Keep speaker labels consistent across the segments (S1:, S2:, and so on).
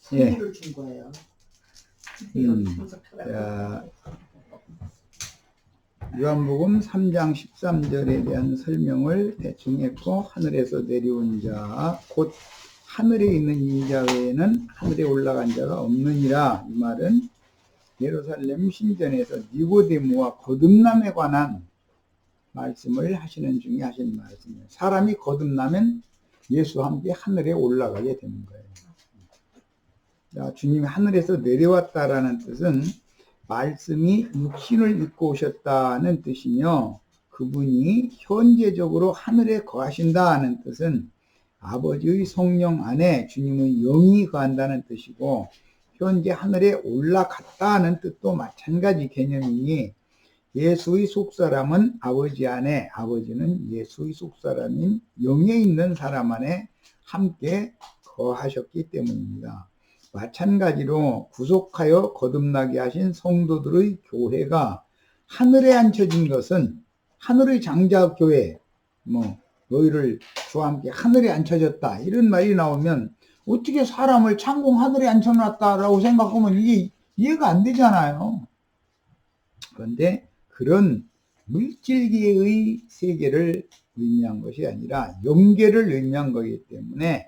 S1: 선물을 준 거예요.
S2: 자, 요한복음 3장 13절에 대한 설명을 대충 했고, 하늘에서 내려온 자, 곧 하늘에 있는 이 자 외에는 하늘에 올라간 자가 없느니라. 이 말은 예루살렘 신전에서 니고데모와 거듭남에 관한 말씀을 하시는 중에 하신 말씀이에요. 사람이 거듭나면 예수와 함께 하늘에 올라가게 되는 거예요. 자, 주님이 하늘에서 내려왔다라는 뜻은 말씀이 육신을 입고 오셨다는 뜻이며, 그분이 현재적으로 하늘에 거하신다는 뜻은 아버지의 성령 안에 주님의 영이 거한다는 뜻이고, 현재 하늘에 올라갔다는 뜻도 마찬가지 개념이니, 예수의 속사람은 아버지 안에, 아버지는 예수의 속사람인 영에 있는 사람 안에 함께 거하셨기 때문입니다. 마찬가지로 구속하여 거듭나게 하신 성도들의 교회가 하늘에 앉혀진 것은, 하늘의 장자교회, 너희를 주와 함께 하늘에 앉혀졌다, 이런 말이 나오면 어떻게 사람을 창공 하늘에 앉혀놨다라고 생각하면 이게 이해가 안 되잖아요. 그런데 그런 물질계의 세계를 의미한 것이 아니라 영계를 의미한 거기 때문에,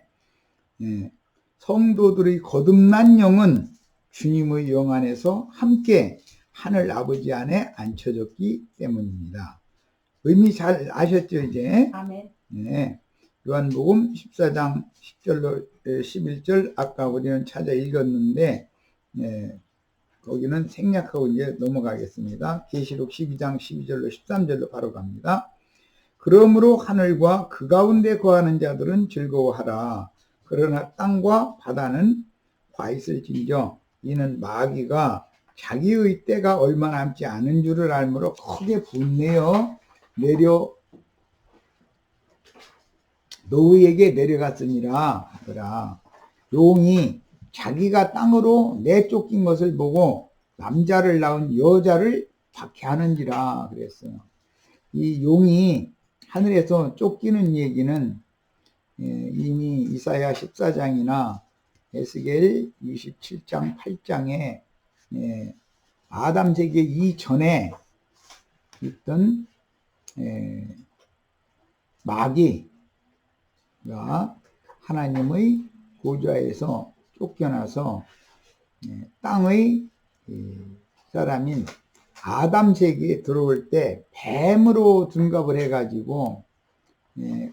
S2: 성도들의 거듭난 영은 주님의 영 안에서 함께 하늘 아버지 안에 앉혀졌기 때문입니다. 의미 잘 아셨죠, 이제?
S1: 아멘.
S2: 네. 요한복음 14장 10절로 11절 아까 우리는 찾아 읽었는데, 거기는 생략하고 이제 넘어가겠습니다. 계시록 12장 12절로 13절로 바로 갑니다. 그러므로 하늘과 그 가운데 거하는 자들은 즐거워하라. 그러나 땅과 바다는 과 있을진저 이는 마귀가 자기의 때가 얼마 남지 않은 줄을 알므로 크게 분내어 노우에게 내려갔으니라 하더라. 용이 자기가 땅으로 내쫓긴 것을 보고 남자를 낳은 여자를 박해하는지라 그랬어요. 이 용이 하늘에서 쫓기는 얘기는 이미 이사야 14장이나 에스겔 27장 8장에 아담 세계 이전에 있던 마귀가 하나님의 보좌에서 쫓겨나서 땅의 사람인 아담 세계에 들어올 때 뱀으로 둔갑을 해가지고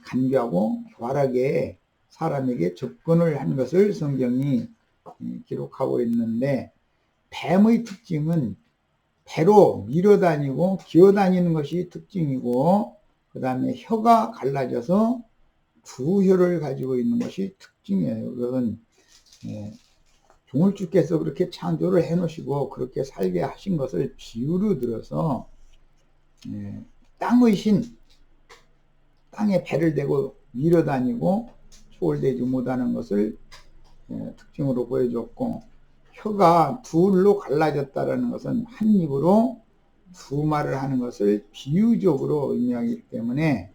S2: 간교하고 교활하게 사람에게 접근을 한 것을 성경이 기록하고 있는데, 뱀의 특징은 배로 밀어다니고 기어다니는 것이 특징이고, 그 다음에 혀가 갈라져서 두 혀를 가지고 있는 것이 특징이에요. 그것은 종을주께서 그렇게 창조를 해 놓으시고 그렇게 살게 하신 것을 비유로 들어서 땅의 신, 땅에 배를 대고 밀어다니고 초월되지 못하는 것을 특징으로 보여줬고, 혀가 둘로 갈라졌다는 것은 한 입으로 두 말을 하는 것을 비유적으로 의미하기 때문에,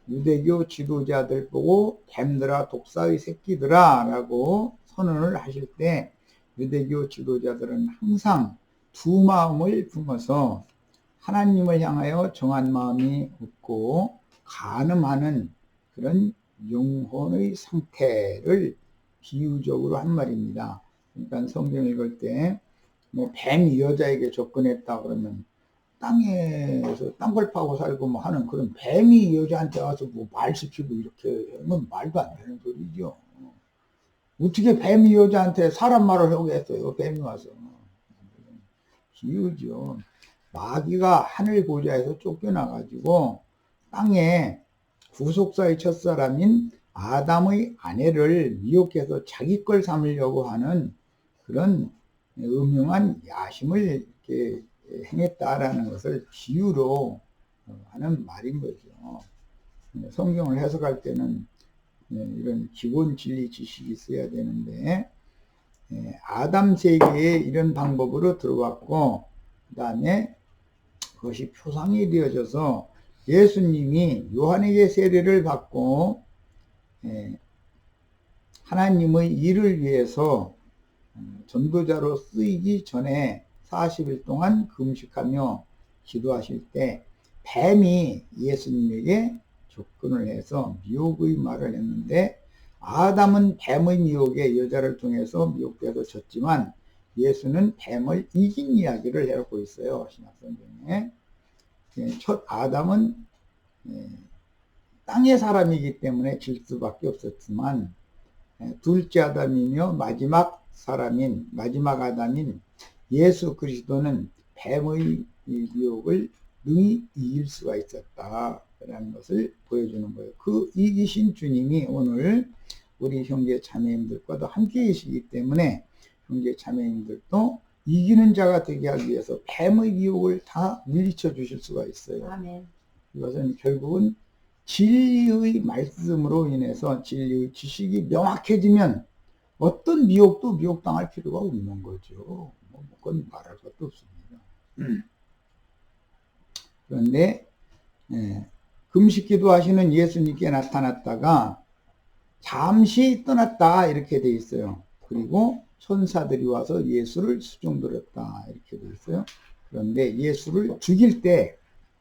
S2: 유대교 지도자들 보고 뱀들아 독사의 새끼들아 라고 선언을 하실 때, 유대교 지도자들은 항상 두 마음을 품어서 하나님을 향하여 정한 마음이 없고 간음하는 그런 영혼의 상태를 비유적으로 한 말입니다. 그러니까 성경 읽을 때 뱀이 여자에게 접근했다 그러면 땅에서 땅굴 파고 살고 하는 그런 뱀이 여자한테 와서 말 시키고 이렇게 하면 말도 안 되는 소리죠. 어떻게 뱀이 여자한테 사람 말을 하겠어요? 뱀이 와서. 비유죠. 마귀가 하늘 보좌에서 쫓겨나가지고 땅에 구속사의 첫사람인 아담의 아내를 미혹해서 자기 걸 삼으려고 하는 그런 음흉한 야심을 이렇게 행했다라는 것을 비유로 하는 말인 거죠. 성경을 해석할 때는 이런 기본 진리 지식이 있어야 되는데, 아담 세계에 이런 방법으로 들어왔고, 그 다음에 그것이 표상이 되어져서 예수님이 요한에게 세례를 받고 하나님의 일을 위해서 전도자로 쓰이기 전에 40일 동안 금식하며 기도하실 때 뱀이 예수님에게 접근을 해서 미혹의 말을 했는데, 아담은 뱀의 미혹에 여자를 통해서 미혹돼서 졌지만 예수는 뱀을 이긴 이야기를 하고 있어요. 신약성경에. 첫 아담은 땅의 사람이기 때문에 질 수밖에 없었지만, 둘째 아담이며 마지막 아담인 예수 그리스도는 뱀의 유혹을 능히 이길 수가 있었다라는 것을 보여주는 거예요. 그 이기신 주님이 오늘 우리 형제 자매님들과도 함께 계시기 때문에 형제 자매님들도 이기는 자가 되게 하기 위해서 뱀의 유혹을 다 물리쳐 주실 수가 있어요.
S1: 아멘.
S2: 이것은 결국은 진리의 말씀으로 인해서 진리의 지식이 명확해지면 어떤 미혹도 미혹당할 필요가 없는 거죠. 그건 말할 것도 없습니다. 그런데 금식기도 하시는 예수님께 나타났다가 잠시 떠났다 이렇게 돼 있어요. 그리고 천사들이 와서 예수를 수종드렸다 이렇게 돼 있어요. 그런데 예수를 죽일 때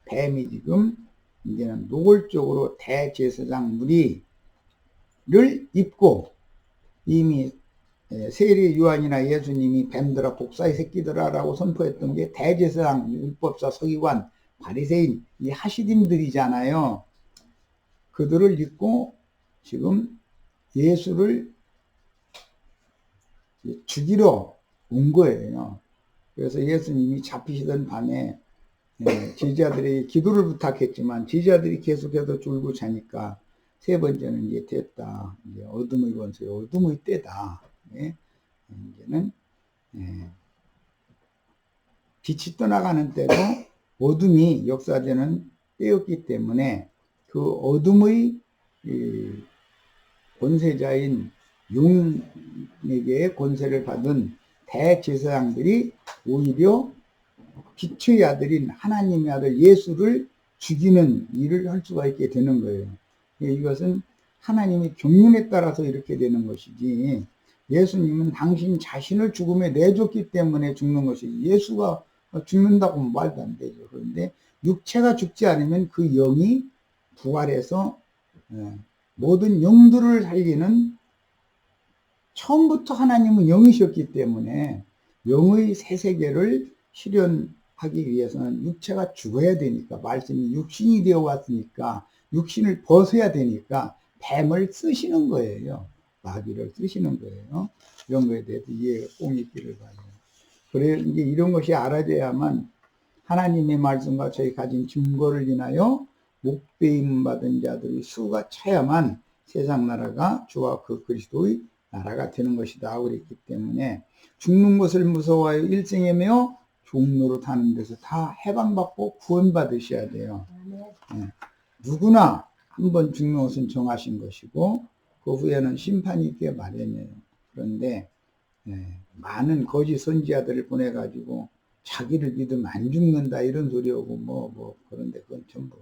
S2: 뱀이 지금 이제는 노골적으로 대제사장 무리를 입고, 이미 세례 요한이나 예수님이 뱀들아 복사의 새끼들아 라고 선포했던 게 대제사장, 율법사, 서기관, 바리새인, 이 하시딤들이잖아요. 그들을 입고 지금 예수를 죽이러 온 거예요. 그래서 예수님이 잡히시던 밤에 제자들에게 기도를 부탁했지만 제자들이 계속해서 졸고 자니까 세 번째는 이제 됐다. 이제 어둠의 권세, 어둠의 때다. 이제는 빛이 떠나가는 때로 어둠이 역사되는 때였기 때문에 그 어둠의 권세자인 용에게 권세를 받은 대제사장들이 오히려 빛의 아들인 하나님의 아들 예수를 죽이는 일을 할 수가 있게 되는 거예요. 이것은 하나님의 경륜에 따라서 이렇게 되는 것이지, 예수님은 당신 자신을 죽음에 내줬기 때문에 죽는 것이지, 예수가 죽는다고 하면 말도 안 되죠. 그런데 육체가 죽지 않으면 그 영이 부활해서 모든 영들을 살리는, 처음부터 하나님은 영이셨기 때문에 영의 새 세계를 실현하기 위해서는 육체가 죽어야 되니까, 말씀이 육신이 되어 왔으니까 육신을 벗어야 되니까 뱀을 쓰시는 거예요. 마귀를 쓰시는 거예요. 이런 거에 대해서 이해가 꼭 있기를 바라요. 그래, 이제 이런 것이 알아져야만 하나님의 말씀과 저희 가진 증거를 인하여 목배임 받은 자들의 수가 차야만 세상 나라가 주와 그 그리스도의 나라가 되는 것이다 그랬기 때문에, 죽는 것을 무서워하여 일생에 매어 종로로 타는 데서 다 해방받고 구원받으셔야 돼요. 누구나 한번 죽는 것은 정하신 것이고 그 후에는 심판이 있게 마련이에요. 그런데 많은 거짓 선지자들을 보내가지고 자기를 믿으면 안 죽는다 이런 소리 하고 그런데 그건 전부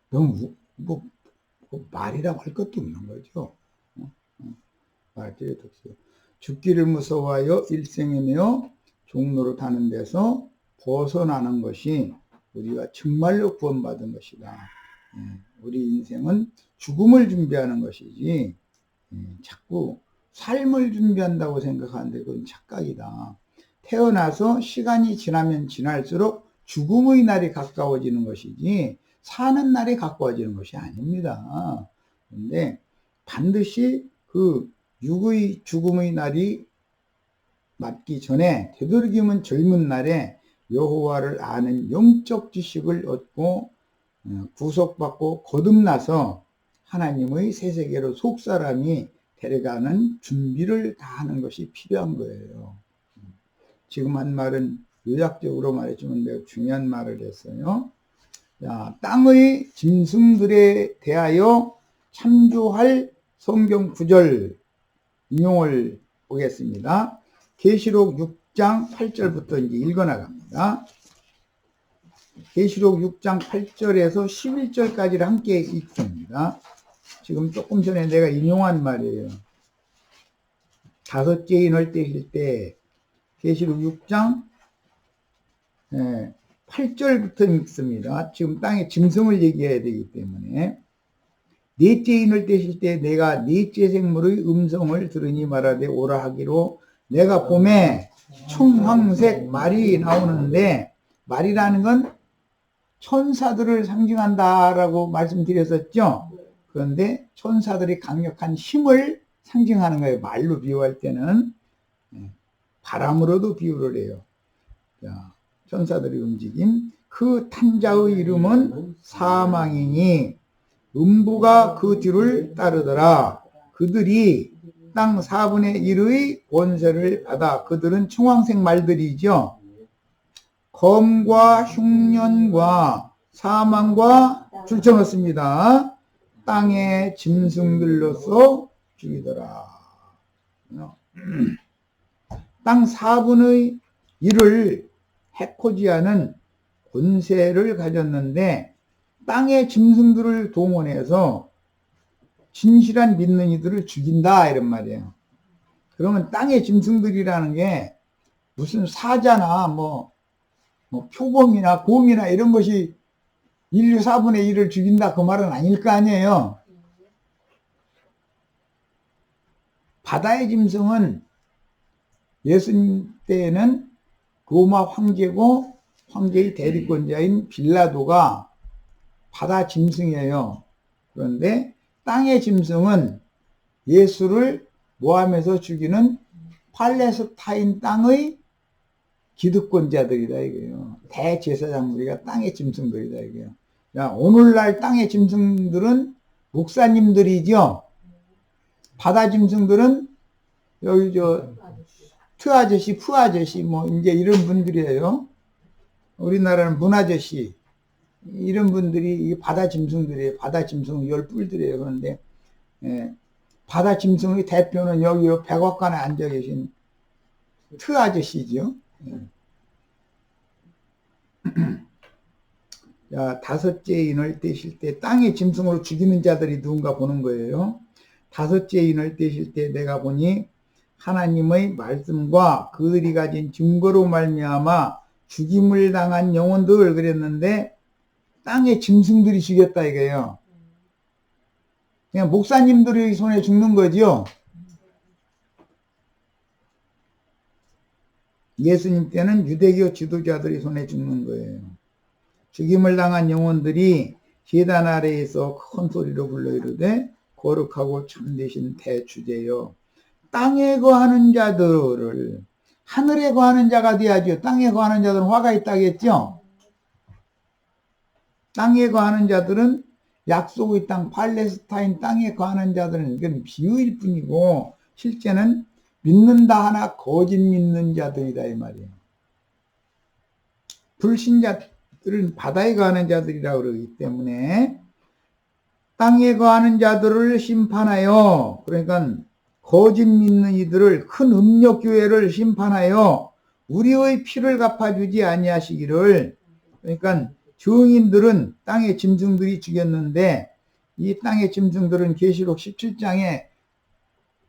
S2: 너무 말이라고 할 것도 없는 거죠. 말들이 없어요. 죽기를 무서워하여 일생에 매어 종로로 타는 데서 벗어나는 것이 우리가 정말로 구원받은 것이다. 우리 인생은 죽음을 준비하는 것이지 자꾸 삶을 준비한다고 생각하는데 그건 착각이다. 태어나서 시간이 지나면 지날수록 죽음의 날이 가까워지는 것이지 사는 날이 가까워지는 것이 아닙니다. 그런데 반드시 그 육의 죽음의 날이 맞기 전에 되도록이면 젊은 날에 여호와를 아는 영적 지식을 얻고 구속받고 거듭나서 하나님의 새 세계로 속사람이 데려가는 준비를 다 하는 것이 필요한 거예요. 지금 한 말은 요약적으로 말했지만 매우 중요한 말을 했어요. 자, 땅의 짐승들에 대하여 참조할 성경 구절 인용을 보겠습니다. 계시록 6장 8절부터 이제 읽어나갑니다. 계시록 6장 8절에서 11절까지를 함께 읽습니다. 지금 조금 전에 내가 인용한 말이에요. 다섯째 인을 떼실 때 계시록 6장 8절부터 읽습니다. 지금 땅의 짐승을 얘기해야 되기 때문에 넷째 인을 떼실 때 내가 넷째 생물의 음성을 들으니 말하되 오라 하기로 내가 봄에 청황색 말이 나오는데 말이라는 건 천사들을 상징한다라고 말씀드렸었죠. 그런데 천사들이 강력한 힘을 상징하는 거예요. 말로 비유할 때는 바람으로도 비유를 해요. 자, 천사들의 움직임. 그 탄자의 이름은 사망이니 음부가 그 뒤를 따르더라. 그들이 땅 4분의 1의 권세를 받아. 그들은 청황색 말들이죠. 검과 흉년과 사망과 줄쳐넣습니다. 땅의 짐승들로서 죽이더라. 땅 4분의 1을 해코지하는 권세를 가졌는데 땅의 짐승들을 동원해서 진실한 믿는 이들을 죽인다 이런 말이에요. 그러면 땅의 짐승들이라는 게 무슨 사자나 뭐 표범이나 곰이나 이런 것이 인류 4분의 1을 죽인다 그 말은 아닐 거 아니에요. 바다의 짐승은 예수님 때에는 로마 황제고 황제의 대리권자인 빌라도가 바다 짐승이에요. 그런데 땅의 짐승은 예수를 모함해서 죽이는 팔레스타인 땅의 기득권자들이다 이거예요. 대제사장 무리가 땅의 짐승들이다 이거예요. 자, 오늘날 땅의 짐승들은 목사님들이죠. 바다 짐승들은 여기 트 아저씨, 푸 아저씨 뭐 이제 이런 분들이에요. 우리나라는 문 아저씨 이런 분들이 바다 짐승들이에요. 바다 짐승 열뿔들이에요. 그런데 바다 짐승의 대표는 여기 백악관에 앉아 계신 트 아저씨죠. 자, 다섯째 인을 떼실 때 땅의 짐승으로 죽이는 자들이 누군가 보는 거예요. 다섯째 인을 떼실 때 내가 보니 하나님의 말씀과 그들이 가진 증거로 말미암아 죽임을 당한 영혼들 그랬는데 땅의 짐승들이 죽였다 이거예요. 그냥 목사님들의 손에 죽는 거죠. 예수님 때는 유대교 지도자들이 손에 죽는 거예요. 죽임을 당한 영혼들이 제단 아래에서 큰 소리로 불러 이르되 거룩하고 참되신 대주제여 땅에 거하는 자들을 하늘에 거하는 자가 돼야죠. 땅에 거하는 자들은 화가 있다겠죠. 땅에 거하는 자들은 약속의 땅 팔레스타인 땅에 거하는 자들은 이건 비유일 뿐이고 실제는 믿는다 하나 거짓 믿는 자들이다 이 말이에요. 불신자들은 바다에 거하는 자들이라고 그러기 때문에 땅에 거하는 자들을 심판하여 그러니까 거짓 믿는 이들을 큰 음욕교회를 심판하여 우리의 피를 갚아주지 아니하시기를 그러니까 증인들은 땅의 짐승들이 죽였는데 이 땅의 짐승들은 계시록 17장에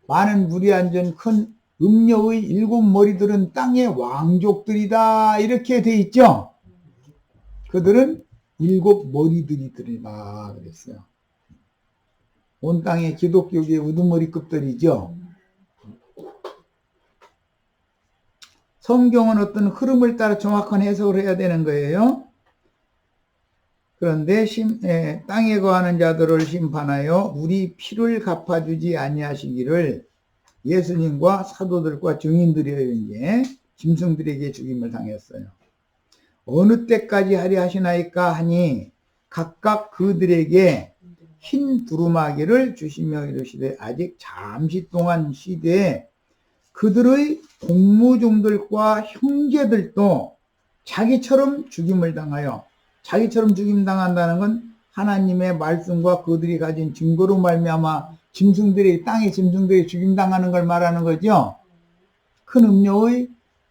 S2: 많은 물이 앉은 큰 음녀의 7머리들은 땅의 왕족들이다 이렇게 돼 있죠. 그들은 7머리들이더라 그랬어요. 온 땅의 기독교계의 우두머리급들이죠. 성경은 어떤 흐름을 따라 정확한 해석을 해야 되는 거예요. 그런데 땅에 거하는 자들을 심판하여 우리 피를 갚아주지 아니하시기를 예수님과 사도들과 증인들이에요. 이제 짐승들에게 죽임을 당했어요. 어느 때까지 하려 하시나이까 하니 각각 그들에게 흰 두루마기를 주시며 이르시되 아직 잠시 동안 시대에 그들의 공무종들과 형제들도 자기처럼 죽임을 당하여 자기처럼 죽임 당한다는 건 하나님의 말씀과 그들이 가진 증거로 말미암아 짐승들이 땅의 짐승들이 죽임 당하는 걸 말하는 거죠. 큰 음녀의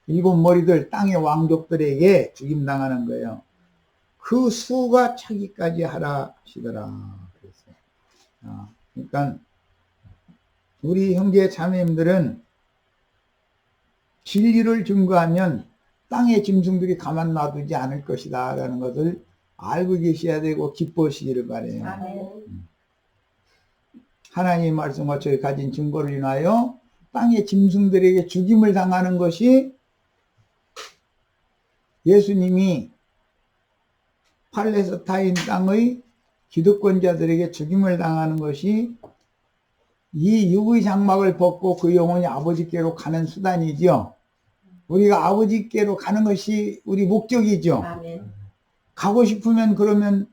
S2: 7머리들 땅의 왕족들에게 죽임 당하는 거예요. 그 수가 차기까지 하라 하시더라. 그러니까 우리 형제 자매님들은 진리를 증거하면 땅의 짐승들이 가만 놔두지 않을 것이다 라는 것을 알고 계셔야 되고 기뻐하시기를 바라요.
S1: 아멘.
S2: 하나님의 말씀과 저희 가진 증거를 인하여 땅의 짐승들에게 죽임을 당하는 것이 예수님이 팔레스타인 땅의 기득권자들에게 죽임을 당하는 것이 이 육의 장막을 벗고 그 영혼이 아버지께로 가는 수단이죠. 우리가 아버지께로 가는 것이 우리 목적이죠.
S1: 아멘.
S2: 가고 싶으면 그러면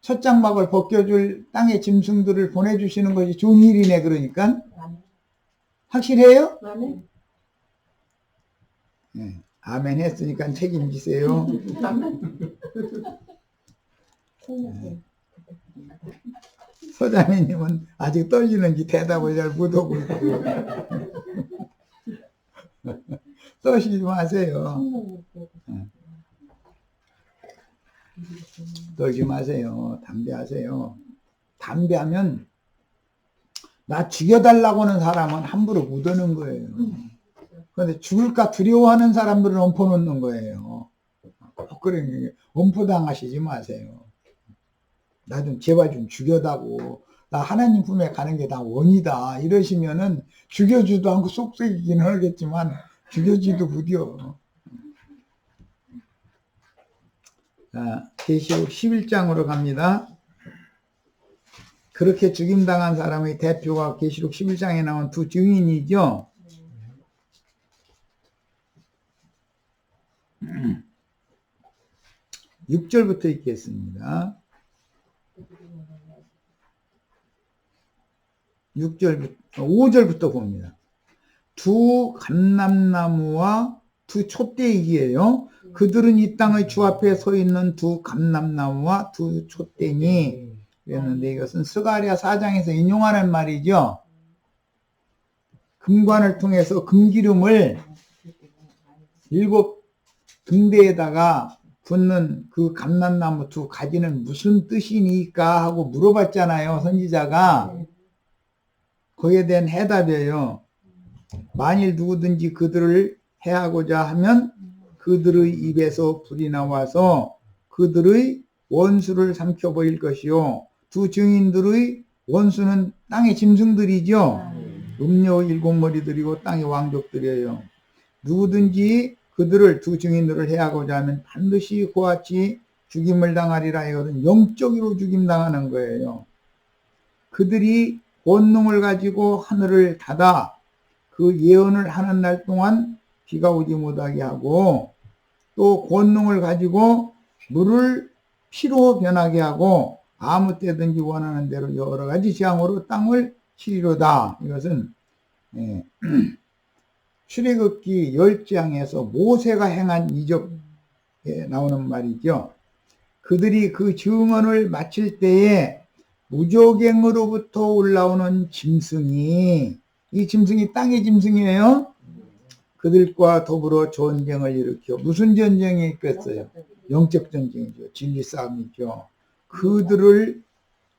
S2: 첫 장막을 벗겨줄 땅의 짐승들을 보내주시는 것이 좋은 일이네. 그러니까
S1: 아멘.
S2: 확실해요?
S1: 아멘.
S2: 네. 아멘 했으니까 책임지세요.
S1: 아멘.
S2: 서자매님은 아직 떨리는지 대답을 잘 못하고 있고 떠시지 마세요. 떨지 마세요. 담배하세요. 담배하면 나 죽여달라고 하는 사람은 함부로 묻어는 거예요. 그런데 죽을까 두려워하는 사람들은 엎어놓는 거예요. 그러니 엄포당하시지 마세요. 나 좀 제발 좀 죽여다고, 나 하나님 품에 가는 게 다 원이다 이러시면은 죽여주도 않고 속썩이긴 하겠지만 죽여주도 부디요. 자, 계시록 11장으로 갑니다. 그렇게 죽임당한 사람의 대표가 계시록 11장에 나온 두 증인이죠. 6절부터 읽겠습니다. 5절부터 봅니다. 두 감람나무와 두 촛대이기예요. 그들은 이 땅의 주 앞에 서 있는 두 감람나무와 두 촛대니 그랬는데 이것은 스가랴 4장에서 인용하는 말이죠. 금관을 통해서 금기름을 7 등대에다가 붓는 그 감람나무 두 가지는 무슨 뜻이니까 하고 물어봤잖아요. 선지자가. 거기에 대한 해답이에요. 만일 누구든지 그들을 해하고자 하면 그들의 입에서 불이 나와서 그들의 원수를 삼켜버릴 것이요. 두 증인들의 원수는 땅의 짐승들이죠. 음녀의 7머리들이고 땅의 왕족들이에요. 누구든지 그들을 두 증인들을 해하고자 하면 반드시 그와 같이 죽임을 당하리라 이거는 영적으로 죽임당하는 거예요. 그들이 본능을 가지고 하늘을 닫아 그 예언을 하는 날 동안 비가 오지 못하게 하고 또 권능을 가지고 물을 피로 변하게 하고 아무 때든지 원하는 대로 여러 가지 재앙으로 땅을 치리로다. 이것은 출애굽기 10장에서 모세가 행한 이적에 나오는 말이죠. 그들이 그 증언을 마칠 때에 무적행으로부터 올라오는 짐승이, 이 짐승이 땅의 짐승이에요. 그들과 더불어 전쟁을 일으켜 무슨 전쟁이 있겠어요? 영적 전쟁이죠. 진리 싸움이죠. 그들을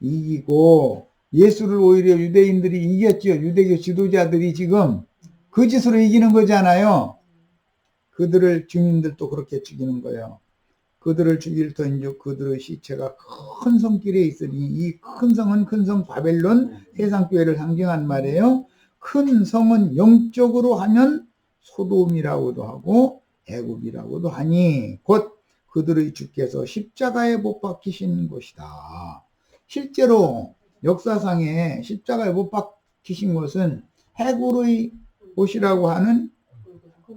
S2: 이기고 예수를 오히려 유대인들이 이겼죠. 유대교 지도자들이 지금 그 짓으로 이기는 거잖아요. 그들을 증인들도 그렇게 죽이는 거예요. 그들을 죽일 터인즉 그들의 시체가 큰 성길에 있으니 이 큰 성은 큰 성 바벨론 세상교회를 상징한 말이에요. 큰 성은 영적으로 하면 소돔이라고도 하고 애굽이라고도 하니 곧 그들의 주께서 십자가에 못 박히신 곳이다. 실제로 역사상에 십자가에 못 박히신 곳은 해골의 곳이라고 하는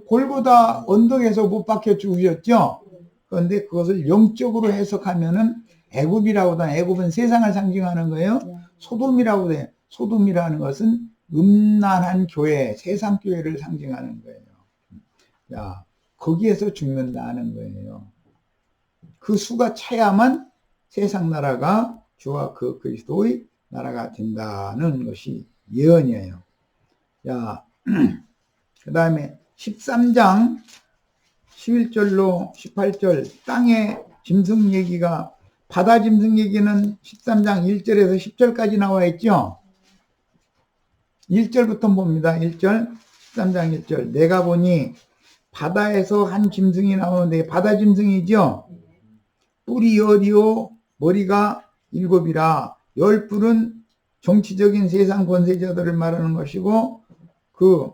S2: 골고다 언덕에서 못 박혀 죽으셨죠. 그런데 그것을 영적으로 해석하면은 애굽이라고도 하는, 애굽은 세상을 상징하는 거예요. 소돔이라고 해요. 소돔이라는 것은 음란한 교회, 세상 교회를 상징하는 거예요. 야, 거기에서 죽는다는 거예요. 그 수가 차야만 세상 나라가 주와 그 그리스도의 나라가 된다는 것이 예언이에요. 자, 그 다음에 13장 11절로 18절 땅의 짐승 얘기가, 바다 짐승 얘기는 13장 1절에서 10절까지 나와 있죠. 1절부터 봅니다. 1절. 13장 1절. 내가 보니 바다에서 한 짐승이 나오는데, 바다 짐승이죠? 뿔이 10이요 머리가 7이라. 10뿔은 정치적인 세상 권세자들을 말하는 것이고, 그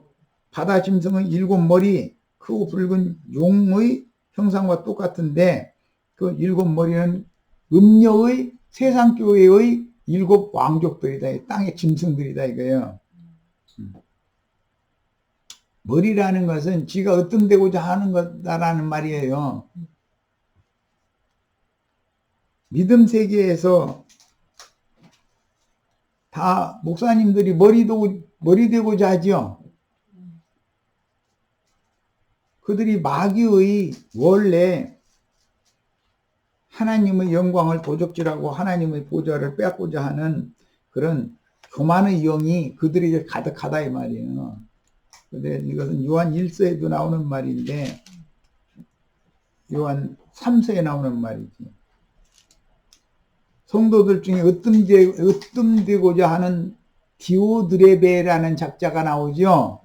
S2: 바다 짐승의 7머리, 크고 붉은 용의 형상과 똑같은데, 그 7머리는 음녀의 세상 교회의 7 왕족들이다. 땅의 짐승들이다 이거예요. 머리라는 것은 지가 으뜸되고자 하는 거다라는 말이에요. 믿음 세계에서 다 목사님들이 머리 되고자 하죠. 그들이 마귀의 원래 하나님의 영광을 도적질하고 하나님의 보좌를 빼앗고자 하는 그런 교만의 영이 그들에게 가득하다 이 말이에요. 근데 이것은 요한 1서에도 나오는 말인데 요한 3서에 나오는 말이지. 성도들 중에 으뜸되고자 하는 디오드레베라는 작자가 나오죠.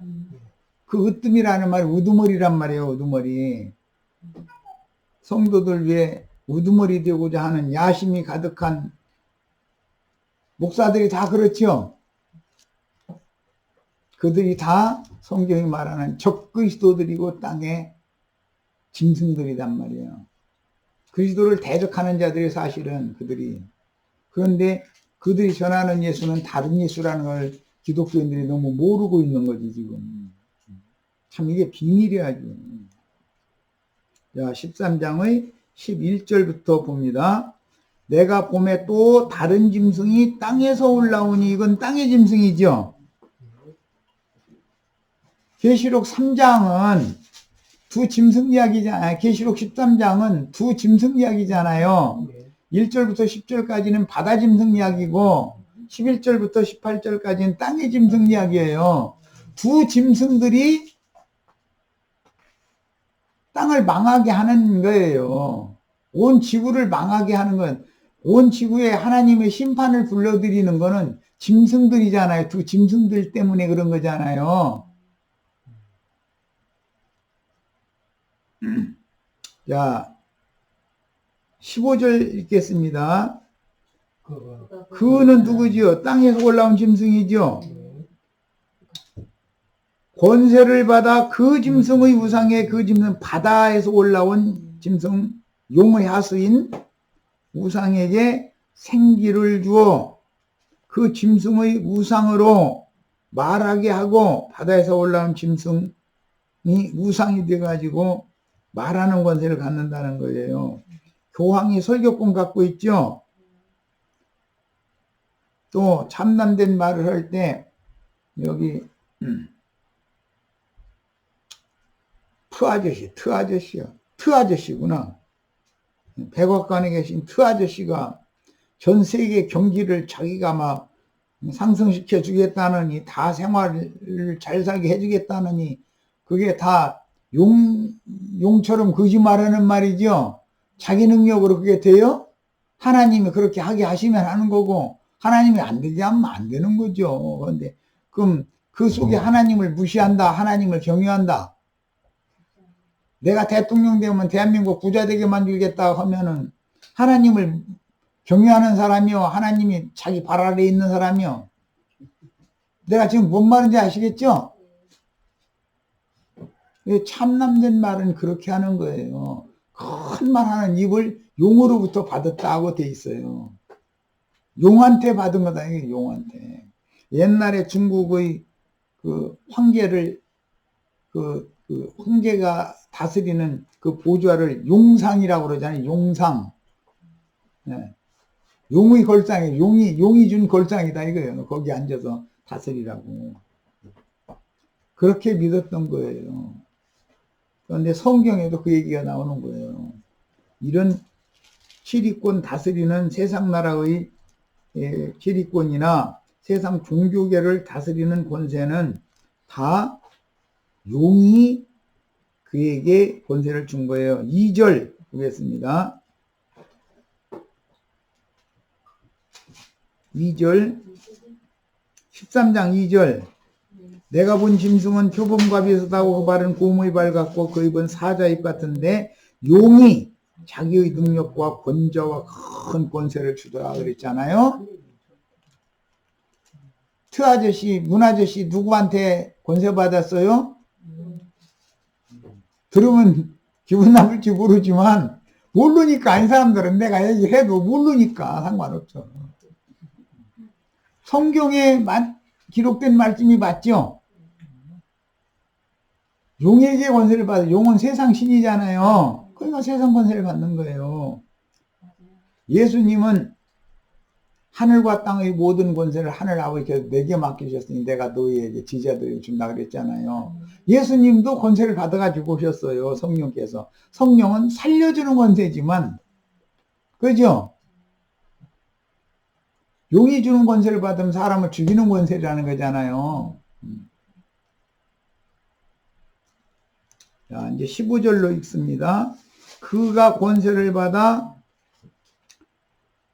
S2: 그 으뜸이라는 말이 우두머리란 말이에요. 우두머리. 성도들 위해 우두머리 되고자 하는 야심이 가득한 목사들이 다 그렇죠. 그들이 다 성경이 말하는 적그리스도들이고 땅의 짐승들이란 말이에요. 그리스도를 대적하는 자들이 사실은 그들이. 그런데 그들이 전하는 예수는 다른 예수라는 걸 기독교인들이 너무 모르고 있는 거지 지금. 참 이게 비밀이야 지금. 자, 13장의 11절부터 봅니다. 내가 봄에 또 다른 짐승이 땅에서 올라오니, 이건 땅의 짐승이죠. 계시록 3장은 두 짐승 이야기잖아요. 계시록 13장은 두 짐승 이야기잖아요. 1절부터 10절까지는 바다 짐승 이야기고 11절부터 18절까지는 땅의 짐승 이야기예요. 두 짐승들이 땅을 망하게 하는 거예요. 온 지구를 망하게 하는 건, 온 지구에 하나님의 심판을 불러들이는 거는 짐승들이잖아요. 두 짐승들 때문에 그런 거잖아요. 자, 15절 읽겠습니다. 그는 누구지요? 땅에서 올라온 짐승이죠. 권세를 받아 그 짐승의 우상에, 그 짐승 바다에서 올라온 짐승 용의 하수인 우상에게 생기를 주어 그 짐승의 우상으로 말하게 하고, 바다에서 올라온 짐승이 우상이 돼가지고 말하는 권세를 갖는다는 거예요. 교황이 설교권 갖고 있죠. 또 참남된 말을 할 때 여기 트아저씨구나. 백악관에 계신 트아저씨가 전 세계 경기를 자기가 막 상승시켜 주겠다느니, 다 생활을 잘 살게 해주겠다느니, 그게 다 용처럼 거짓말하는 말이죠. 자기 능력으로 그게 돼요? 하나님이 그렇게 하게 하시면 하는 거고, 하나님이 안 되게 하면 안 되는 거죠. 그런데 그럼 그 속에 하나님을 무시한다, 하나님을 경유한다. 내가 대통령 되면 대한민국 부자 되게 만들겠다 하면은 하나님을 경유하는 사람이요, 하나님이 자기 발 아래에 있는 사람이요. 내가 지금 뭔 말인지 아시겠죠? 참남된 말은 그렇게 하는 거예요. 큰 말 하는 입을 용으로부터 받았다고 돼 있어요. 용한테 받은 거다, 이게 용한테. 옛날에 중국의 그 황제를, 그 황제가 다스리는 그 보좌를 용상이라고 그러잖아요. 용상. 네. 용의 걸상이, 용이 준 걸상이다 이거예요. 거기 앉아서 다스리라고. 그렇게 믿었던 거예요. 그런데 성경에도 그 얘기가 나오는 거예요. 이런 치리권 다스리는 세상 나라의 치리권이나 세상 종교계를 다스리는 권세는 다 용이 그에게 권세를 준 거예요. 2절 보겠습니다. 2절 13장 2절 내가 본 짐승은 표범과 비슷하고 그 발은 곰의 발 같고 그 입은 사자 입 같은데 용이 자기의 능력과 권좌와 큰 권세를 주더라 그랬잖아요. 트 아저씨, 문 아저씨 누구한테 권세 받았어요? 들으면 기분 나쁠지 모르지만 모르니까 아닌 사람들은 내가 얘기해도 모르니까 상관없죠. 성경에 기록된 말씀이 맞죠? 용에게 권세를 받아. 용은 세상 신이잖아요. 그러니까 세상 권세를 받는 거예요. 예수님은 하늘과 땅의 모든 권세를 하늘 아버지께서 내게 맡기셨으니 내가 너희에게 지자들에게 준다 그랬잖아요. 예수님도 권세를 받아가지고 오셨어요. 성령께서. 성령은 살려주는 권세지만 그죠? 용이 주는 권세를 받으면 사람을 죽이는 권세라는 거잖아요. 자, 이제 15절로 읽습니다. 그가 권세를 받아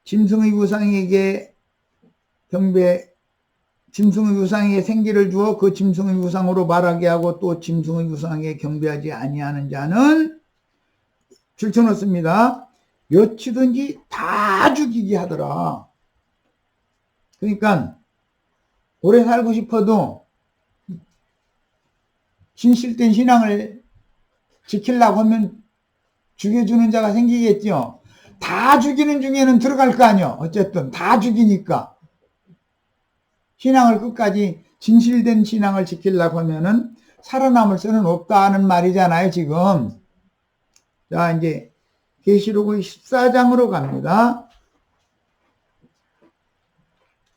S2: 짐승의 우상에게 짐승의 우상에게 생기를 주어 그 짐승의 우상으로 말하게 하고 또 짐승의 우상에 경배하지 아니하는 자는 줄쳐놓습니다. 몇이든지 다 죽이게 하더라. 그러니까 오래 살고 싶어도 진실된 신앙을 지키려고 하면 죽여주는 자가 생기겠죠. 다 죽이는 중에는 들어갈 거 아니요. 어쨌든 다 죽이니까 신앙을 끝까지 진실된 신앙을 지키려고 하면은 살아남을 수는 없다는 말이잖아요. 지금 자 이제 계시록 14장으로 갑니다.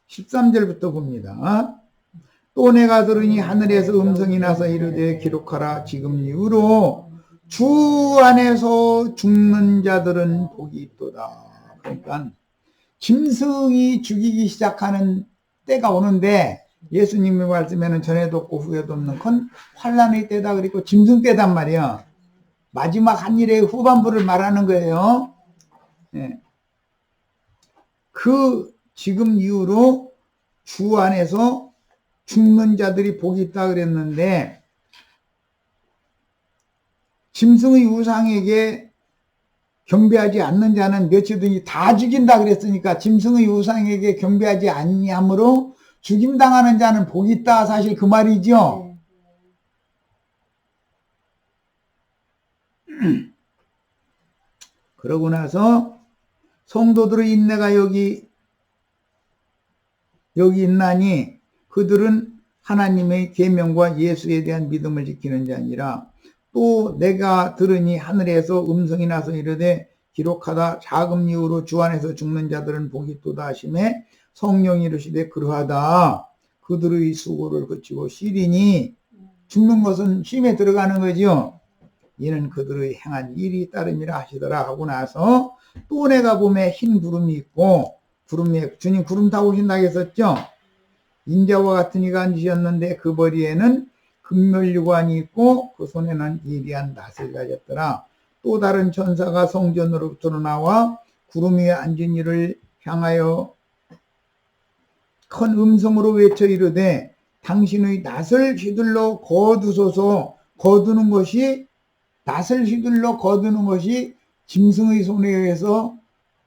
S2: 13절부터 봅니다. 또 내가 들으니 하늘에서 음성이 나서 이르되 기록하라. 지금 이후로 주 안에서 죽는 자들은 복이 있도다. 그러니까 짐승이 죽이기 시작하는 때가 오는데 예수님의 말씀에는 전에도 없고 후에도 없는 큰 환란의 때다 그리고 짐승 때단 말이야. 마지막 한 일의 후반부를 말하는 거예요. 네. 그 지금 이후로 주 안에서 죽는 자들이 복이 있다 그랬는데 짐승의 우상에게 경배하지 않는 자는 몇이든지 다 죽인다 그랬으니까 짐승의 우상에게 경배하지 아니하므로 죽임당하는 자는 복이 있다. 사실 그 말이죠. 그러고 나서 성도들의 인내가 여기 있나니 그들은 하나님의 계명과 예수에 대한 믿음을 지키는 자니라. 또 내가 들으니 하늘에서 음성이 나서 이르되 기록하다. 자금 이후로 주 안에서 죽는 자들은 복이 있도다 하시매 성령이 이르시되 그러하다. 그들의 수고를 그치고 시리니 죽는 것은 쉼에 들어가는 거죠. 이는 그들의 행한 일이 따름이라 하시더라 하고 나서 또 내가 봄에 흰 구름이 있고 구름에 주님 구름 타고 오신다 했었죠. 인자와 같은 이가 앉으셨는데 그 머리에는 금멸유관이 있고 그 손에는 예리한 낫을 가졌더라. 또 다른 천사가 성전으로부터 나와 구름 위에 앉은 이를 향하여 큰 음성으로 외쳐 이르되 당신의 낫을 휘둘러 거두소서. 거두는 것이 낫을 휘둘러 거두는 것이 짐승의 손에 의해서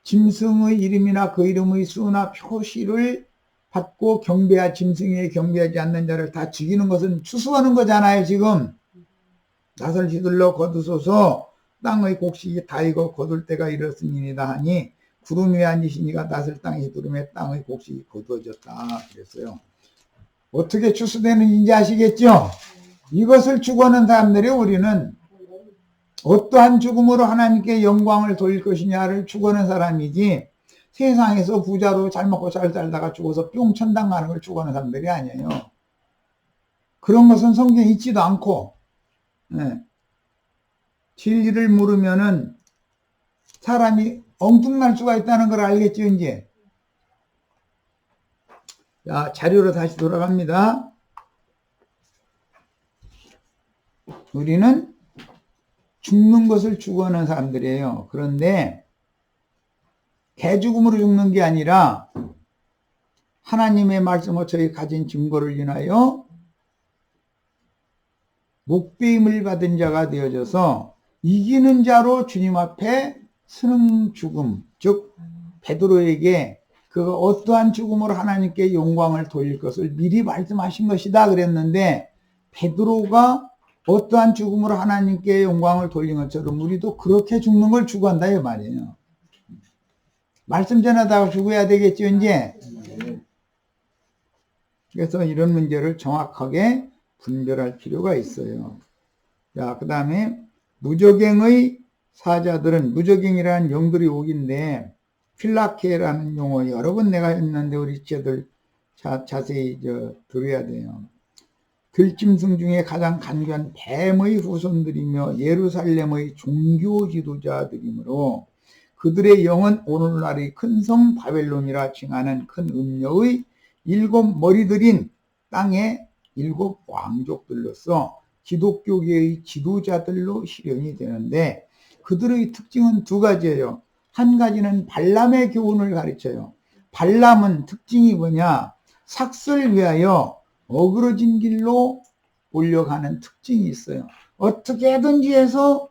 S2: 짐승의 이름이나 그 이름의 수나 표시를 받고 짐승에 경배하지 않는 자를 다 죽이는 것은 추수하는 거잖아요. 지금 낫을 휘둘러 거두소서. 땅의 곡식이 다 익어 거둘 때가 이렇습니다 하니 구름 위에 앉으시니가 낫을 땅에 휘두르매 땅의 곡식이 거두어졌다 그랬어요. 어떻게 추수되는지 아시겠죠? 이것을 추구하는 사람들이 우리는 어떠한 죽음으로 하나님께 영광을 돌릴 것이냐를 추구하는 사람이지 세상에서 부자로 잘 먹고 잘 살다가 죽어서 뿅 천당 가는 걸 추구하는 사람들이 아니에요. 그런 것은 성경에 있지도 않고 네. 진리를 모르면은 사람이 엉뚱날 수가 있다는 걸 알겠죠 이제. 자, 자료로 다시 돌아갑니다. 우리는 죽는 것을 추구하는 사람들이에요. 그런데 개죽음으로 죽는 게 아니라 하나님의 말씀을 저희 가진 증거를 인하여 목배임을 받은 자가 되어져서 이기는 자로 주님 앞에 스능 죽음, 즉 베드로에게 그 어떠한 죽음으로 하나님께 영광을 돌릴 것을 미리 말씀하신 것이다 그랬는데, 베드로가 어떠한 죽음으로 하나님께 영광을 돌린 것처럼 우리도 그렇게 죽는 걸 추구한다 이 말이에요. 말씀 전하다가 죽어야 되겠죠 이제. 그래서 이런 문제를 정확하게 분별할 필요가 있어요. 자, 그 다음에 무적행의 사자들은, 무적행이라는 영들이 옥인데 필라케라는 용어 여러 번 내가 했는데 우리 제들 자세히 들어야 돼요. 들짐승 중에 가장 간교한 뱀의 후손들이며 예루살렘의 종교 지도자들이므로 그들의 영은 오늘날의 큰 성 바벨론이라 칭하는 큰 음녀의 7 머리들인 땅의 7 왕족들로서 기독교계의 지도자들로 실현이 되는데, 그들의 특징은 2가지예요. 한 가지는 발람의 교훈을 가르쳐요. 발람은 특징이 뭐냐? 삭슬 위하여 어그러진 길로 올려가는 특징이 있어요. 어떻게든지 해서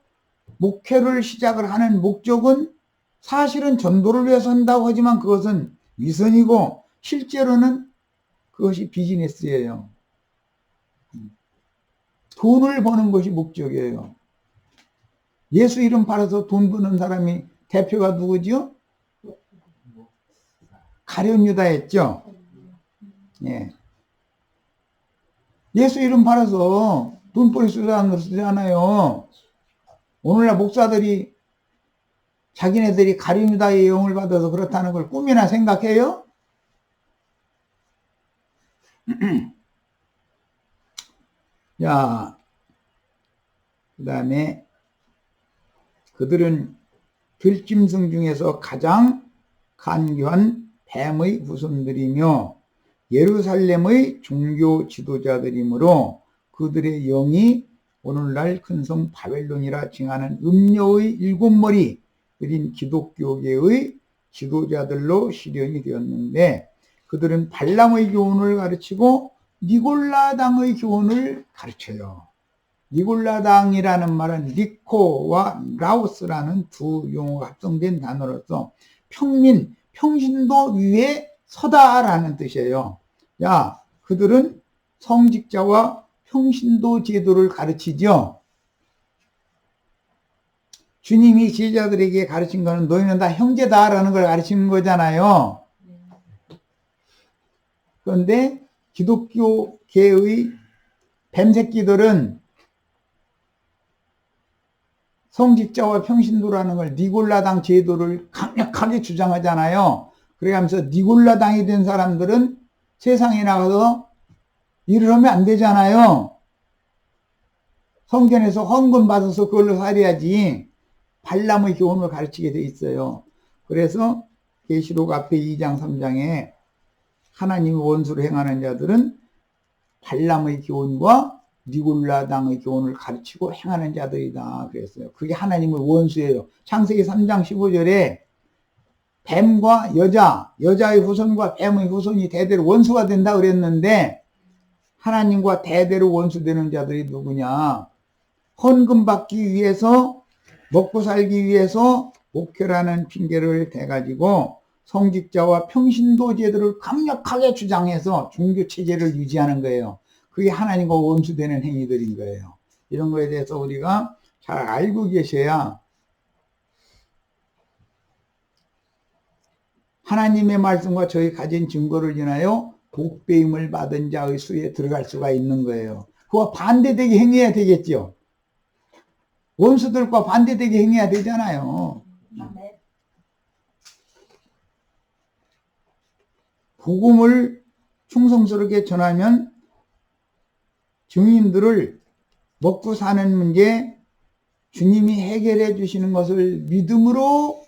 S2: 목회를 시작을 하는 목적은 사실은 전도를 위해서 한다고 하지만 그것은 위선이고 실제로는 그것이 비즈니스예요. 돈을 버는 것이 목적이에요. 예수 이름 팔아서 돈 버는 사람이 대표가 누구죠? 가룟 유다였죠. 예. 예수 이름 팔아서 돈벌이 쓰잖아요. 오늘날 목사들이 자기네들이 가룟 유다의 영을 받아서 그렇다는 걸 꿈이나 생각해요? 자, 그 다음에 그들은 들짐승 중에서 가장 간교한 뱀의 후손들이며 예루살렘의 종교 지도자들이므로 그들의 영이 오늘날 큰 성 바벨론이라 칭하는 음녀의 7 머리들인 기독교계의 지도자들로 실현이 되었는데, 그들은 발람의 교훈을 가르치고 니골라당의 교훈을 가르쳐요. 니골라당이라는 말은 니코와 라오스라는 2 용어가 합성된 단어로서 평민, 평신도 위에 서다라는 뜻이에요. 야, 그들은 성직자와 평신도 제도를 가르치죠. 주님이 제자들에게 가르친 거는 너희는 다 형제다라는 걸 가르치는 거잖아요. 그런데 기독교계의 뱀새끼들은 성직자와 평신도라는 걸, 니골라당 제도를 강력하게 주장하잖아요. 그래가면서 니골라당이 된 사람들은 세상에 나가서 일을 하면 안 되잖아요. 성전에서 헌금 받아서 그걸로 살아야지. 발람의 교훈을 가르치게 돼 있어요. 그래서 계시록 앞에 2장 3장에 하나님의 원수를 행하는 자들은 발람의 교훈과 니골라당의 교훈을 가르치고 행하는 자들이다 그랬어요. 그게 하나님의 원수예요. 창세기 3장 15절에 뱀과 여자의 후손과 뱀의 후손이 대대로 원수가 된다 그랬는데, 하나님과 대대로 원수되는 자들이 누구냐? 헌금 받기 위해서, 먹고 살기 위해서 목회라는 핑계를 대가지고 성직자와 평신도 제도를 강력하게 주장해서 종교 체제를 유지하는 거예요. 그게 하나님과 원수되는 행위들인 거예요. 이런 거에 대해서 우리가 잘 알고 계셔야 하나님의 말씀과 저희 가진 증거를 인하여 복배임을 받은 자의 수에 들어갈 수가 있는 거예요. 그와 반대되게 행해야 되겠죠. 원수들과 반대되게 행해야 되잖아요. 복음을 충성스럽게 전하면 증인들을 먹고 사는 문제 주님이 해결해 주시는 것을 믿음으로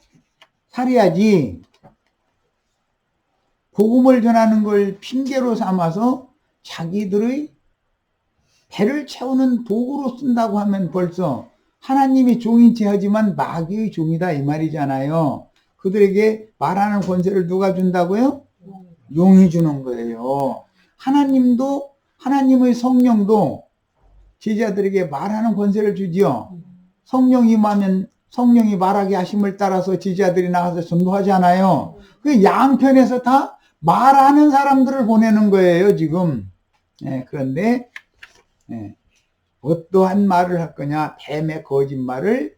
S2: 살아야지, 복음을 전하는 걸 핑계로 삼아서 자기들의 배를 채우는 도구로 쓴다고 하면 벌써 하나님이 종인 체 하지만 마귀의 종이다 이 말이잖아요. 그들에게 말하는 권세를 누가 준다고요? 용이 주는 거예요. 하나님도, 하나님의 성령도 제자들에게 말하는 권세를 주지요. 성령이 임하면 성령이 말하게 하심을 따라서 제자들이 나가서 전도하잖아요. 그 양편에서 다 말하는 사람들을 보내는 거예요, 지금. 그런데 어떠한 말을 할 거냐? 뱀의 거짓말을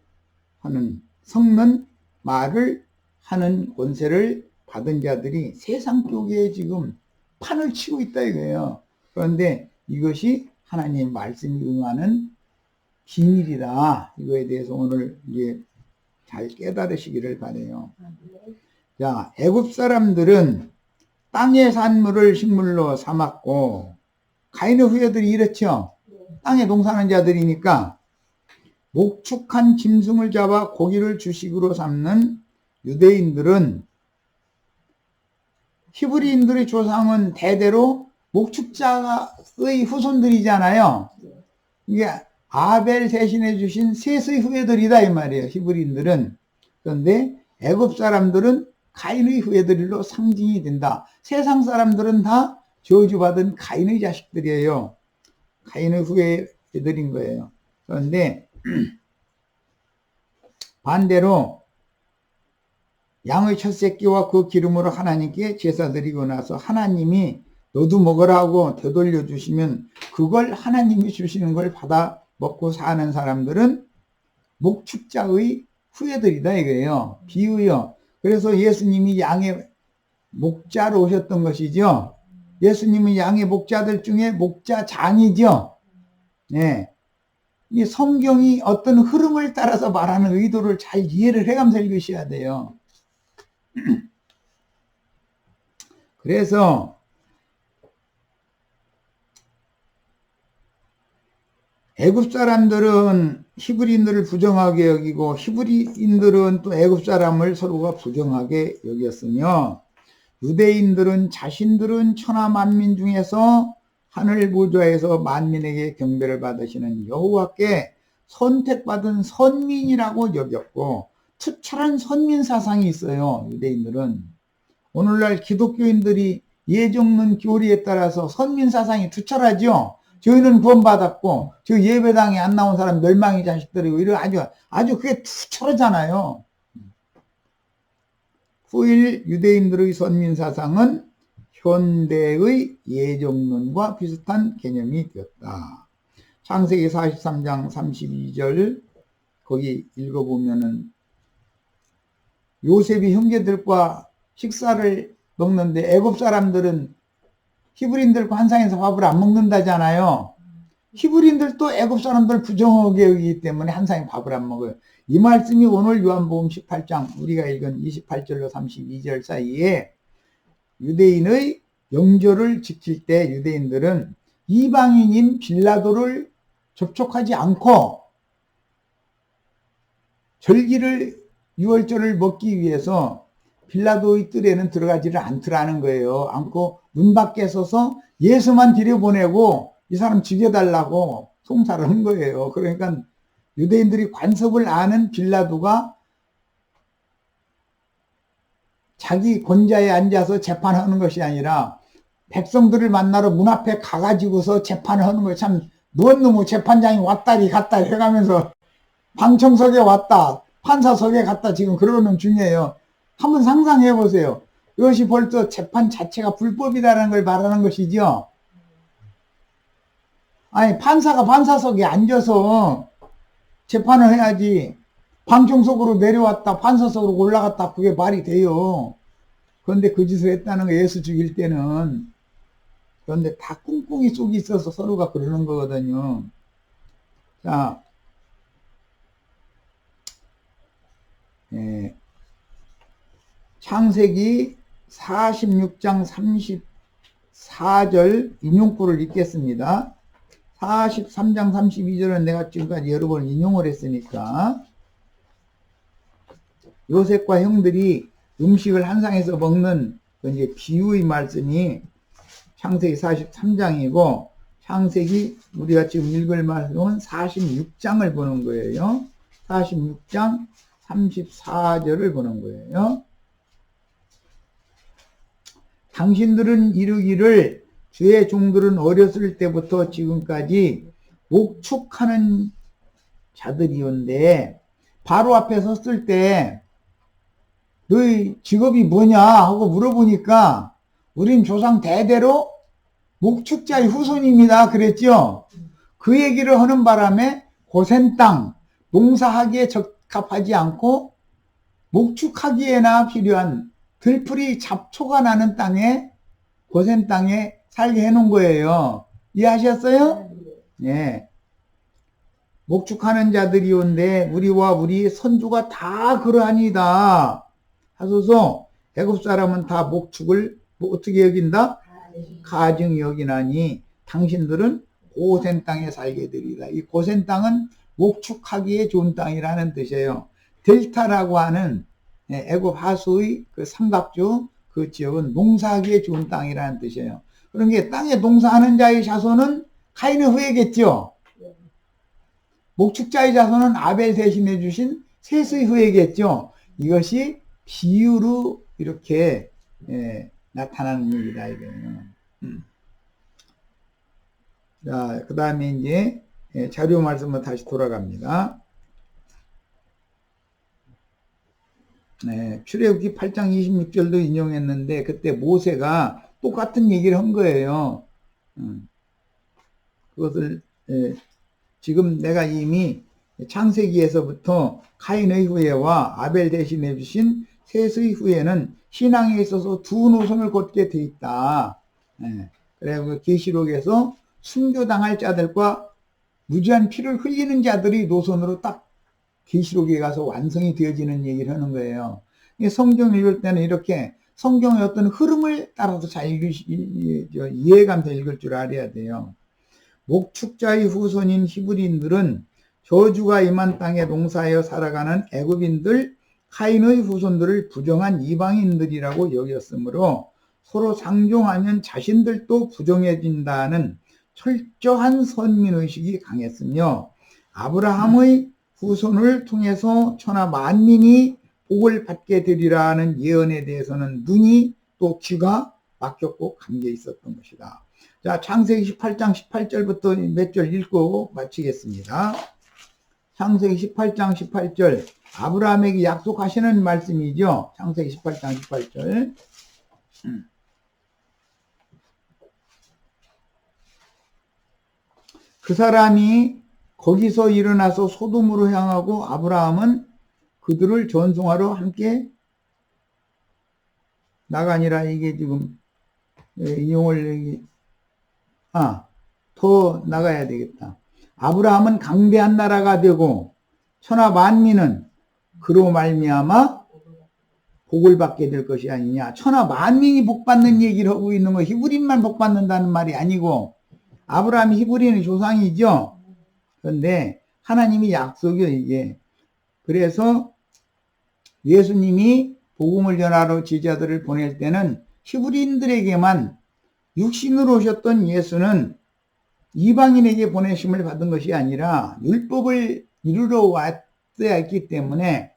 S2: 하는, 섞는 말을 하는 권세를 받은 자들이 세상 쪽에 지금 판을 치고 있다 이거예요. 그런데 이것이 하나님 말씀이 응하는 비밀이다. 이거에 대해서 오늘 이제 잘 깨달으시기를 바라요. 자, 애굽 사람들은 땅의 산물을 식물로 삼았고, 가인의 후예들이 이렇죠. 땅에 농사하는 자들이니까 목축한 짐승을 잡아 고기를 주식으로 삼는 유대인들은, 히브리인들의 조상은 대대로 목축자의 후손들이잖아요. 이게 아벨 대신해 주신 셋의 후예들이다 이 말이에요, 히브리인들은. 그런데 애굽 사람들은 가인의 후예들로 상징이 된다. 세상 사람들은 다 저주받은 가인의 자식들이에요. 가인의 후예들인 거예요. 그런데 반대로 양의 첫 새끼와 그 기름으로 하나님께 제사 드리고 나서 하나님이 너도 먹으라 하고 되돌려 주시면 그걸 하나님이 주시는 걸 받아 먹고 사는 사람들은 목축자의 후예들이다 이거예요. 비유요. 그래서 예수님이 양의 목자로 오셨던 것이죠. 예수님은 양의 목자들 중에 목자장이죠. 네. 이 성경이 어떤 흐름을 따라서 말하는 의도를 잘 이해를 해가면서 읽으셔야 돼요. 그래서 애굽 사람들은 히브리인들을 부정하게 여기고 히브리인들은 또 애굽 사람을 서로가 부정하게 여겼으며 유대인들은 자신들은 천하 만민 중에서 하늘 보좌에서 만민에게 경배를 받으시는 여호와께 선택받은 선민이라고 여겼고 투철한 선민 사상이 있어요. 유대인들은. 오늘날 기독교인들이 예정론 교리에 따라서 선민 사상이 투철하죠. 저희는 구원받았고 저 예배당에 안 나온 사람 멸망의 자식들이고 이런 아주 그게 투철하잖아요. 후일 유대인들의 선민 사상은 현대의 예정론과 비슷한 개념이 되었다. 창세기 43장 32절 거기 읽어보면은 요셉이 형제들과 식사를 먹는데 애굽 사람들은 히브리인들과 한 상에서 밥을 안 먹는다잖아요. 히브리인들도 애굽 사람들 부정하게 여기기 때문에 한 상에 밥을 안 먹어요. 이 말씀이 오늘 요한복음 18장 우리가 읽은 28절로 32절 사이에 유대인의 영절을 지킬 때 유대인들은 이방인인 빌라도를 접촉하지 않고 절기를 유월절을 먹기 위해서 빌라도의 뜰에는 들어가지를 않더라는 거예요. 않고 문 밖에 서서 예수만 들여보내고 이 사람 죽여달라고 송사를 한 거예요. 그러니까 유대인들이 관습을 아는 빌라도가 자기 권좌에 앉아서 재판하는 것이 아니라 백성들을 만나러 문 앞에 가가지고서 재판을 하는 거예요. 참 무엇 놈의 재판장이 왔다리 갔다리 해가면서 방청석에 왔다 판사석에 갔다 지금 그러는 중이에요. 한번 상상해 보세요. 이것이 벌써 재판 자체가 불법이라는 걸 말하는 것이죠. 아니 판사가 판사석에 앉아서 재판을 해야지 방청석으로 내려왔다 판사석으로 올라갔다 그게 말이 돼요. 그런데 그 짓을 했다는 거 예수 죽일 때는. 그런데 다 꿍꿍이 속이 있어서 서로가 그러는 거거든요. 자, 창세기 46장 34절 인용구를 읽겠습니다. 43장 32절은 내가 지금까지 여러 번 인용을 했으니까 요셉과 형들이 음식을 한 상에서 먹는 그 이제 비유의 말씀이 창세기 43장이고 창세기 우리가 지금 읽을 말씀은 46장을 보는 거예요. 46장 34절을 보는 거예요. 당신들은 이르기를 주의 종들은 어렸을 때부터 지금까지 목축하는 자들이온데 바로 앞에 섰을 때 너희 직업이 뭐냐 하고 물어보니까 우린 조상 대대로 목축자의 후손입니다 그랬죠. 그 얘기를 하는 바람에 고센 땅 농사하기에 적합하지 않고 목축하기에나 필요한 들풀이 잡초가 나는 땅에 고센 땅에 살게 해놓은 거예요. 이해하셨어요? 예. 목축하는 자들이온데 우리와 우리 선주가 다 그러하니다 하소서. 애굽 사람은 다 목축을 어떻게 여긴다? 가증 여기나니 당신들은 고센 땅에 살게 되리라. 이 고센 땅은 목축하기에 좋은 땅이라는 뜻이에요. 델타라고 하는 애굽 하수의 그 삼각주 그 지역은 농사하기에 좋은 땅이라는 뜻이에요. 그런 게 땅에 농사하는 자의 자손은 카인의 후예겠죠. 목축자의 자손은 아벨 대신해 주신 셋의 후예겠죠. 이것이 비유로 이렇게 나타나는 일이다 이거예요. 자, 그 다음에 이제 자료 말씀으로 다시 돌아갑니다. 출애굽기 8장 26절도 인용했는데 그때 모세가 똑같은 얘기를 한 거예요. 그것을 지금 내가 이미 창세기에서부터 카인의 후예와 아벨 대신해 주신 셋의 후예는 신앙에 있어서 두 노선을 걷게 돼 있다. 그리고 계시록에서 순교당할 자들과 무지한 피를 흘리는 자들이 노선으로 딱 계시록에 가서 완성이 되어지는 얘기를 하는 거예요. 성경 읽을 때는 이렇게 성경의 어떤 흐름을 따라서 잘 이해가면서 읽을 줄 알아야 돼요. 목축자의 후손인 히브리인들은 저주가 임한 땅에 농사하여 살아가는 애굽인들 카인의 후손들을 부정한 이방인들이라고 여겼으므로 서로 상종하면 자신들도 부정해진다는 철저한 선민의식이 강했으며 아브라함의 후손을 통해서 천하 만민이 복을 받게 되리라는 예언에 대해서는 눈이 또 귀가 막혔고 감겨 있었던 것이다. 자, 창세기 18장 18절부터 몇 절 읽고 마치겠습니다. 창세기 18장 18절 아브라함에게 약속하시는 말씀이죠. 창세기 18장 18절 그 사람이 거기서 일어나서 소돔으로 향하고 아브라함은 그들을 전송하러 함께 나가니라. 이게 지금 인용을 더 나가야 되겠다. 아브라함은 강대한 나라가 되고 천하 만민은 그로 말미암아 복을 받게 될 것이 아니냐. 천하 만민이 복받는 얘기를 하고 있는 거 히브리인만 복받는다는 말이 아니고 아브라함이 히브리인의 조상이죠. 그런데 하나님이 약속이요 이게. 그래서 예수님이 복음을 전하러 제자들을 보낼 때는 히브리인들에게만 육신으로 오셨던 예수는 이방인에게 보내심을 받은 것이 아니라 율법을 이루러 왔어야 했기 때문에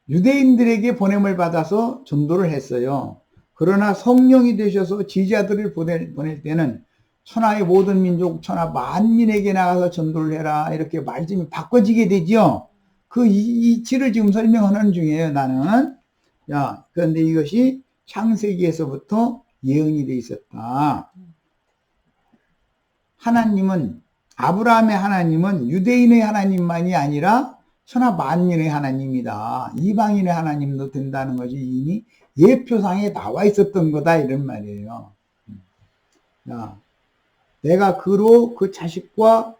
S2: 유대인들에게 보냄을 받아서 전도를 했어요. 그러나 성령이 되셔서 지자들을 보낼 때는 천하의 모든 민족, 천하 만민에게 나가서 전도를 해라 이렇게 말씀이 바꿔지게 되죠. 그 이치를 지금 설명하는 중이에요 나는. 자, 그런데 이것이 창세기에서부터 예언이 돼 있었다. 하나님은 아브라함의 하나님은 유대인의 하나님만이 아니라 천하 만민의 하나님이다. 이방인의 하나님도 된다는 것이 이미 예표상에 나와 있었던 거다 이런 말이에요. 자, 내가 그로 그 자식과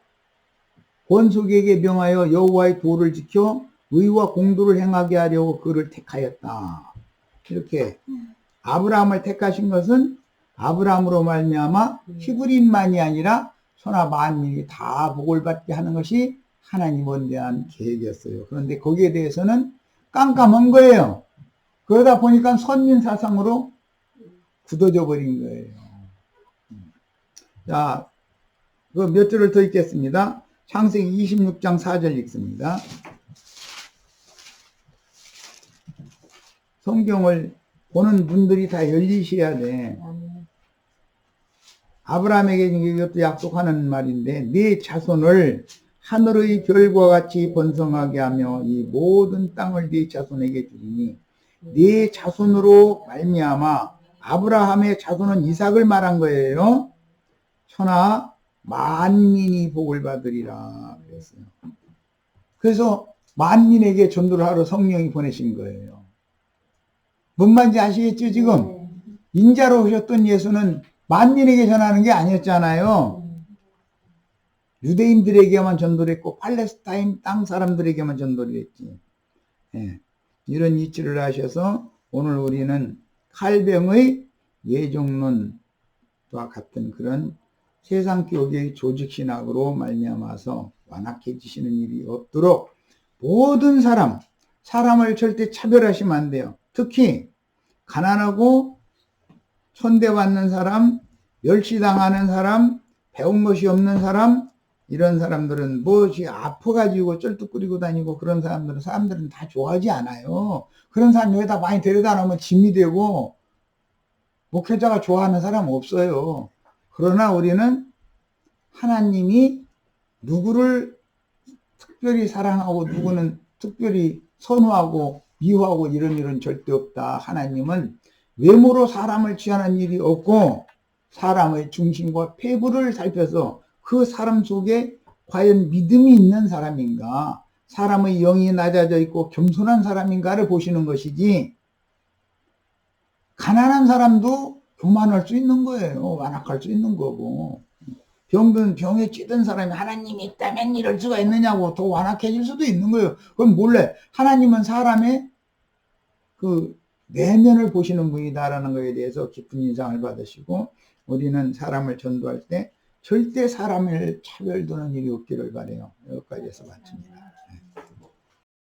S2: 본속에게 명하여 여호와의 도를 지켜 의와 공도를 행하게 하려고 그를 택하였다. 이렇게 아브라함을 택하신 것은 아브라함으로 말미암아 히브리인만이 아니라 천하 만민이 다 복을 받게 하는 것이 하나님에 대한 계획이었어요. 그런데 거기에 대해서는 깜깜한 거예요. 그러다 보니까 선민 사상으로 굳어져 버린 거예요. 자, 그 몇 절을 더 읽겠습니다. 창세기 26장 4절 읽습니다. 성경을 보는 분들이 다 열리셔야 돼. 아브라함에게 이것도 약속하는 말인데 네 자손을 하늘의 별과 같이 번성하게 하며 이 모든 땅을 네 자손에게 주리니 네 자손으로 말미암아 아브라함의 자손은 이삭을 말한 거예요. 천하 만민이 복을 받으리라 그랬어요. 그래서 만민에게 전도를 하러 성령이 보내신 거예요. 뭔 말인지 아시겠죠 지금? 인자로 오셨던 예수는 만민에게 전하는 게 아니었잖아요. 유대인들에게만 전도를 했고 팔레스타인 땅 사람들에게만 전도를 했지. 예. 이런 이치를 하셔서 오늘 우리는 칼뱅의 예종론과 같은 그런 세상 교계의 조직신학으로 말미암아서 완악해지시는 일이 없도록 모든 사람을 절대 차별하시면 안 돼요. 특히 가난하고 손대받는 사람, 멸시당하는 사람, 배운 것이 없는 사람, 이런 사람들은 무엇이 아파가지고 쩔뚝거리고 다니고 그런 사람들은 다 좋아하지 않아요. 그런 사람 여기다 많이 데려다 놓으면 짐이 되고 목회자가 좋아하는 사람 없어요. 그러나 우리는 하나님이 누구를 특별히 사랑하고 누구는 특별히 선호하고 미워하고 이런 일은 절대 없다. 하나님은 외모로 사람을 취하는 일이 없고 사람의 중심과 폐부를 살펴서 그 사람 속에 과연 믿음이 있는 사람인가, 사람의 영이 낮아져 있고 겸손한 사람인가를 보시는 것이지, 가난한 사람도 교만할 수 있는 거예요. 완악할 수 있는 거고. 병에 찌든 사람이 하나님이 있다면 이럴 수가 있느냐고 더 완악해질 수도 있는 거예요. 그럼 몰래 하나님은 사람의 그 내면을 보시는 분이다라는 것에 대해서 깊은 인상을 받으시고, 우리는 사람을 전도할 때 절대 사람을 차별두는 일이 없기를 바라요. 여기까지 해서 마칩니다.